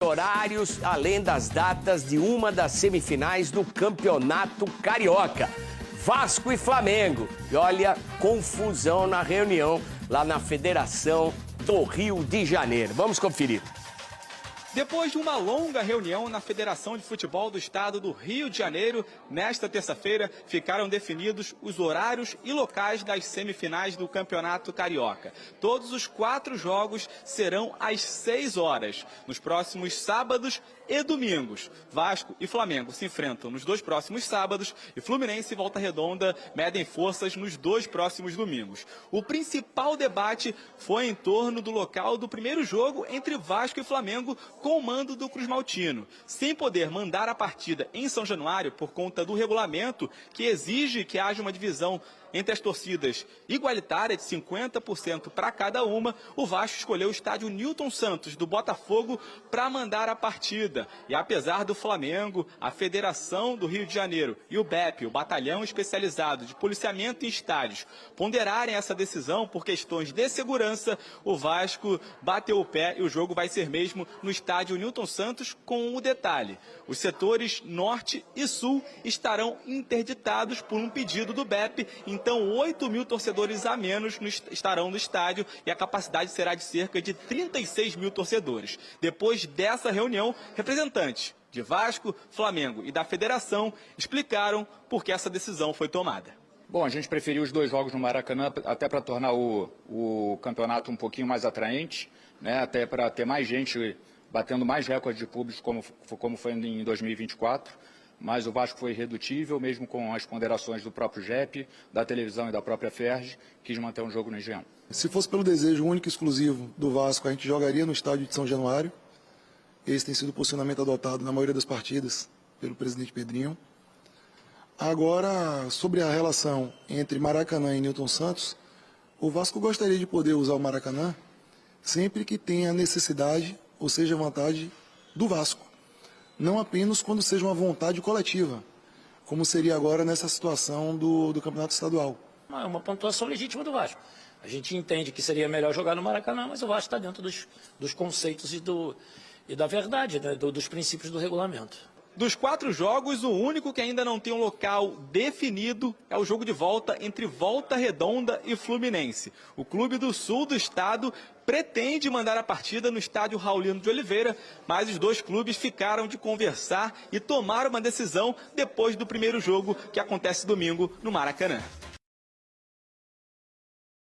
horários, além das datas de uma das semifinais do Campeonato Carioca. Vasco e Flamengo. E olha, confusão na reunião lá na Federação do Rio de Janeiro. Vamos conferir. Depois de uma longa reunião na Federação de Futebol do Estado do Rio de Janeiro, nesta terça-feira ficaram definidos os horários e locais das semifinais do Campeonato Carioca. Todos os 4 jogos serão às 6 horas, nos próximos sábados e domingos. Vasco e Flamengo se enfrentam nos 2 próximos sábados e Fluminense e Volta Redonda medem forças nos 2 próximos domingos. O principal debate foi em torno do local do primeiro jogo entre Vasco e Flamengo, com o mando do Cruz Maltino, sem poder mandar a partida em São Januário por conta do regulamento que exige que haja uma divisão entre as torcidas igualitária de 50% para cada uma. O Vasco escolheu o estádio Newton Santos do Botafogo para mandar a partida. E apesar do Flamengo, a Federação do Rio de Janeiro e o BEP, o Batalhão Especializado de Policiamento em Estádios, ponderarem essa decisão por questões de segurança, o Vasco bateu o pé e o jogo vai ser mesmo no estádio Newton Santos, com um detalhe: os setores norte e sul estarão interditados por um pedido do BEP. Então, 8 mil torcedores a menos estarão no estádio e a capacidade será de cerca de 36 mil torcedores. Depois dessa reunião, representantes de Vasco, Flamengo e da Federação explicaram por que essa decisão foi tomada. Bom, a gente preferiu os 2 jogos no Maracanã até para tornar o campeonato um pouquinho mais atraente, né? Até para ter mais gente batendo mais recordes de público como foi em 2024. Mas o Vasco foi irredutível, mesmo com as ponderações do próprio JEP, da televisão e da própria FERJ, quis manter um jogo no Engenhão. Se fosse pelo desejo único e exclusivo do Vasco, a gente jogaria no estádio de São Januário. Esse tem sido o posicionamento adotado na maioria das partidas pelo presidente Pedrinho. Agora, sobre a relação entre Maracanã e Newton Santos, o Vasco gostaria de poder usar o Maracanã sempre que tenha necessidade, ou seja, vontade do Vasco. Não apenas quando seja uma vontade coletiva, como seria agora nessa situação do campeonato estadual. É uma pontuação legítima do Vasco. A gente entende que seria melhor jogar no Maracanã, mas o Vasco está dentro dos conceitos e da verdade, né, dos princípios do regulamento. Dos 4 jogos, o único que ainda não tem um local definido é o jogo de volta entre Volta Redonda e Fluminense. O clube do sul do estado pretende mandar a partida no estádio Raulino de Oliveira, mas os 2 clubes ficaram de conversar e tomaram uma decisão depois do primeiro jogo, que acontece domingo no Maracanã.